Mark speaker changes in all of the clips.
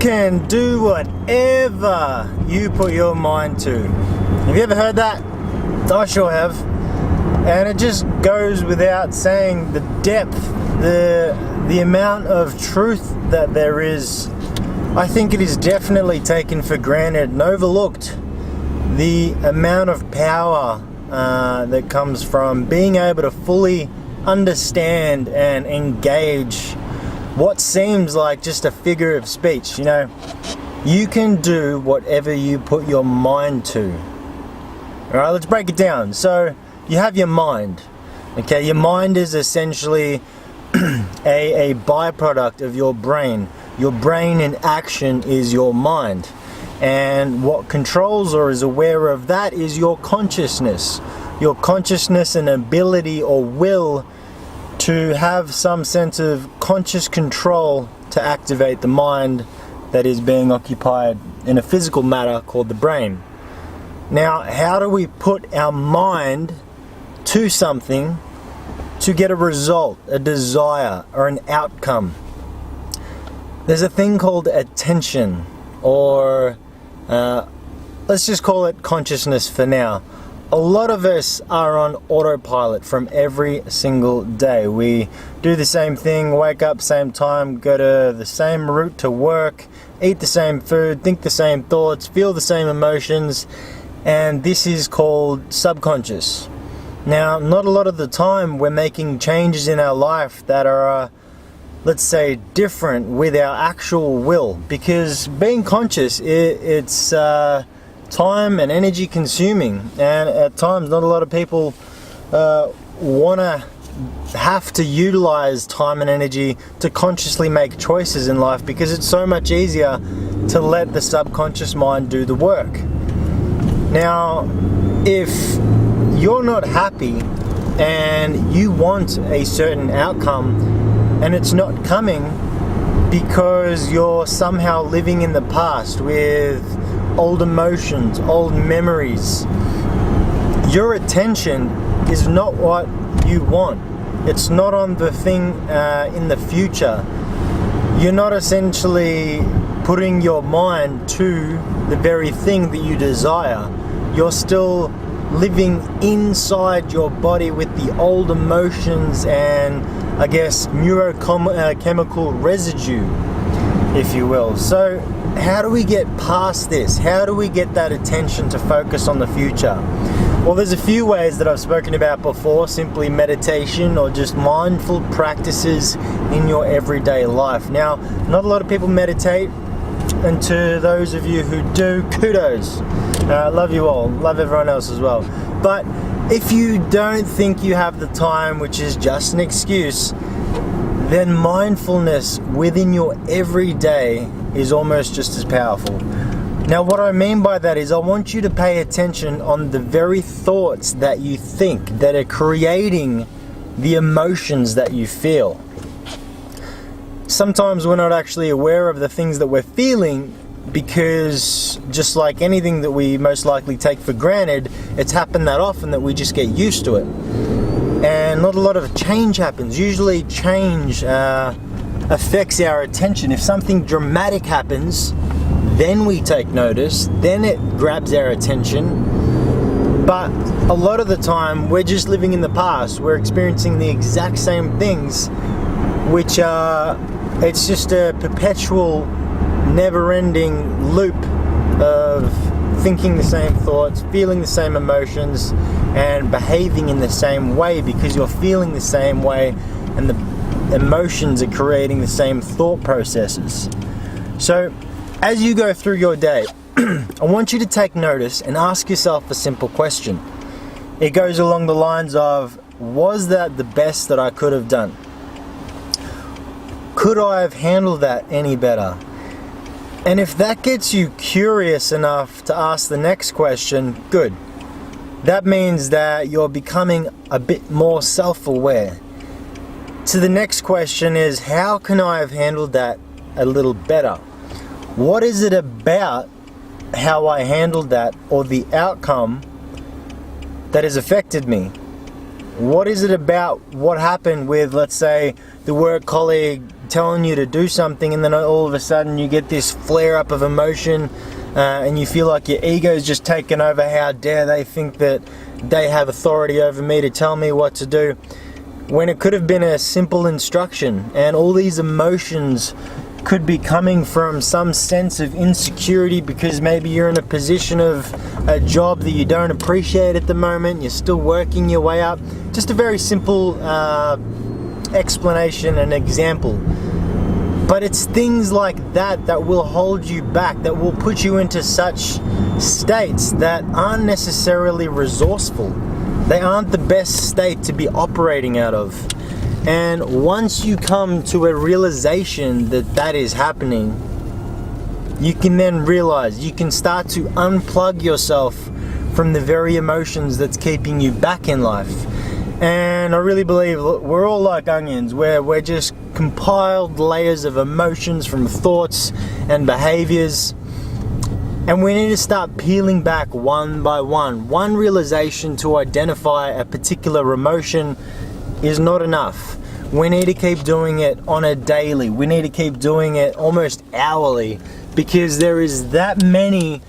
Speaker 1: can do whatever you put your mind to. Have you ever heard that? I sure have. And it just goes without saying the depth, the amount of truth that there is. I think it is definitely taken for granted and overlooked. The amount of power that comes from being able to fully understand and engage what seems like just a figure of speech. You know, you can do whatever you put your mind to. Alright, let's break it down. So, you have your mind. Okay, your mind is essentially a byproduct of your brain. Your brain in action is your mind. And what controls or is aware of that is your consciousness. Your consciousness and ability or will to have some sense of conscious control to activate the mind that is being occupied in a physical matter called the brain. Now, how do we put our mind to something to get a result, a desire, or an outcome? There's a thing called attention, or let's just call it consciousness for now. A lot of us are on autopilot from every single day. We do the same thing, wake up same time, go to the same route to work, eat the same food, think the same thoughts, feel the same emotions, and this is called subconscious. Now, not a lot of the time we're making changes in our life that are, let's say, different with our actual will, because being conscious, it's time and energy consuming, and at times not a lot of people have to utilize time and energy to consciously make choices in life, because it's so much easier to let the subconscious mind do the work. Now, if you're not happy and you want a certain outcome and it's not coming because you're somehow living in the past with old emotions, old memories, your attention is not what you want. It's not on the thing in the future. You're not essentially putting your mind to the very thing that you desire. You're still living inside your body with the old emotions and, I guess, neurochemical residue, if you will. So how do we get past this? How do we get that attention to focus on the future? Well, there's a few ways that I've spoken about before. Simply meditation or just mindful practices in your everyday life. Now, not a lot of people meditate, and to those of you who do, kudos. Love you all, love everyone else as well. But if you don't think you have the time, which is just an excuse, then mindfulness within your everyday is almost just as powerful. Now, what I mean by that is I want you to pay attention on the very thoughts that you think that are creating the emotions that you feel. Sometimes we're not actually aware of the things that we're feeling, because just like anything that we most likely take for granted, it's happened that often that we just get used to it. And not a lot of change happens. Usually change affects our attention. If something dramatic happens, then we take notice, then it grabs our attention. But a lot of the time we're just living in the past. We're experiencing the exact same things, which it's just a perpetual, never-ending loop of thinking the same thoughts, feeling the same emotions, and behaving in the same way, because you're feeling the same way and the emotions are creating the same thought processes. So as you go through your day, I want you to take notice and ask yourself a simple question. It goes along the lines of, was that the best that I could have done? Could I have handled that any better? And if that gets you curious enough to ask the next question, good. That means that you're becoming a bit more self-aware. So the next question is, how can I have handled that a little better? What is it about how I handled that or the outcome that has affected me? What is it about what happened with, let's say, the work colleague telling you to do something, and then all of a sudden you get this flare up of emotion and you feel like your ego is just taken over? How dare they think that they have authority over me to tell me what to do, when it could have been a simple instruction. And all these emotions could be coming from some sense of insecurity because maybe you're in a position of a job that you don't appreciate at the moment, you're still working your way up. Just a very simple explanation and example. But it's things like that that will hold you back, that will put you into such states that aren't necessarily resourceful. They aren't the best state to be operating out of. And once you come to a realization that that is happening, you can then realize, you can start to unplug yourself from the very emotions that's keeping you back in life. And I really believe we're all like onions, where we're just compiled layers of emotions from thoughts and behaviors. And we need to start peeling back one by one. One realization to identify a particular emotion is not enough. We need to keep doing it on a daily. We need to keep doing it almost hourly, because there is that many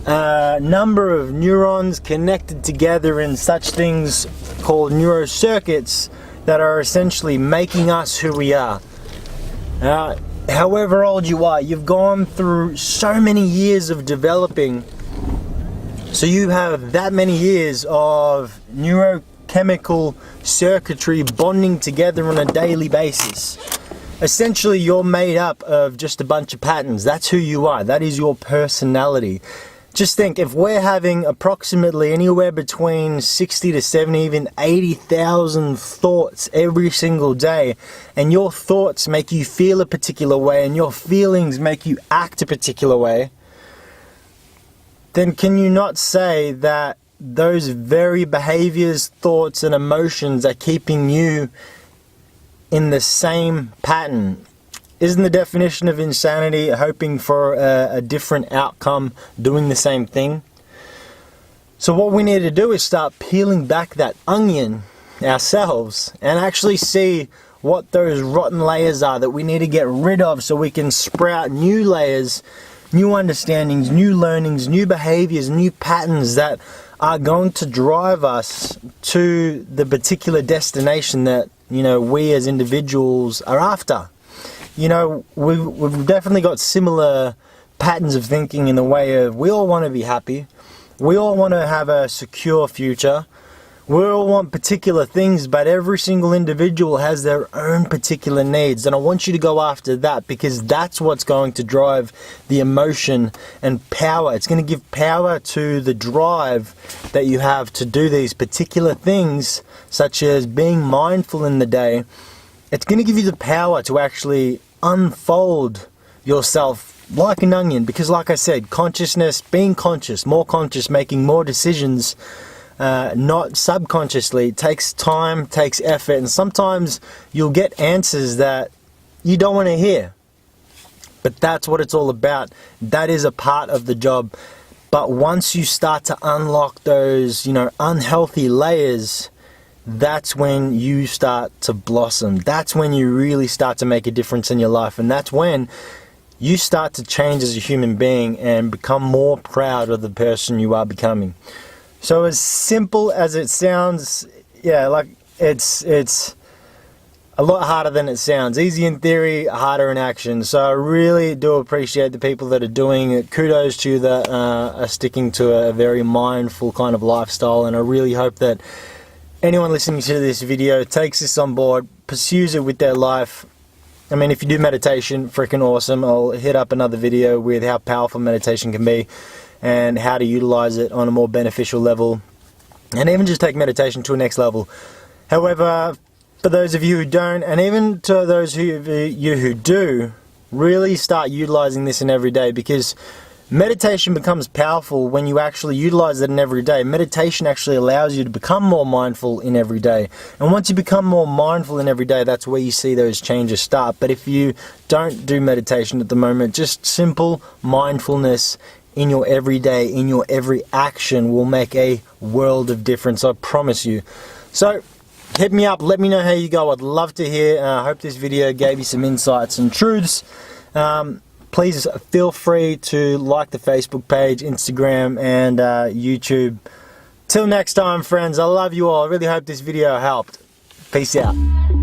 Speaker 1: number of neurons connected together in such things called neurocircuits that are essentially making us who we are. However old you are, you've gone through so many years of developing, so you have that many years of neurochemical circuitry bonding together on a daily basis. Essentially, you're made up of just a bunch of patterns. That's who you are. That is your personality. Just think, if we're having approximately anywhere between 60 to 70, even 80,000 thoughts every single day, and your thoughts make you feel a particular way, and your feelings make you act a particular way, then can you not say that those very behaviors, thoughts, and emotions are keeping you in the same pattern? Isn't the definition of insanity hoping for a different outcome, doing the same thing? So what we need to do is start peeling back that onion ourselves and actually see what those rotten layers are that we need to get rid of, so we can sprout new layers, new understandings, new learnings, new behaviors, new patterns that are going to drive us to the particular destination that, we as individuals are after. We've definitely got similar patterns of thinking in the way of, we all want to be happy, we all want to have a secure future, we all want particular things, but every single individual has their own particular needs. And I want you to go after that, because that's what's going to drive the emotion and power. It's going to give power to the drive that you have to do these particular things, such as being mindful in the day. It's going to give you the power to actually unfold yourself like an onion, because like I said, consciousness, being conscious, more conscious, making more decisions, not subconsciously, takes time, takes effort, and sometimes you'll get answers that you don't want to hear. But that's what it's all about. That is a part of the job. But once you start to unlock those, unhealthy layers, that's when you start to blossom. That's when you really start to make a difference in your life. And that's when you start to change as a human being and become more proud of the person you are becoming. So as simple as it sounds, it's a lot harder than it sounds. Easy in theory, harder in action. So I really do appreciate the people that are doing it. Kudos to you that are sticking to a very mindful kind of lifestyle. And I really hope that anyone listening to this video takes this on board, pursues it with their life. I mean, if you do meditation, freaking awesome. I'll hit up another video with how powerful meditation can be and how to utilize it on a more beneficial level, and even just take meditation to a next level. However, for those of you who don't, and even to those of you who do, really start utilizing this in every day, because meditation becomes powerful when you actually utilize it in every day. Meditation actually allows you to become more mindful in every day. And once you become more mindful in every day, that's where you see those changes start. But if you don't do meditation at the moment, just simple mindfulness in your everyday, in your every action will make a world of difference, I promise you. So hit me up, let me know how you go. I'd love to hear. I hope this video gave you some insights and truths. Please feel free to like the Facebook page, Instagram, and YouTube. Till next time, friends, I love you all. I really hope this video helped. Peace out.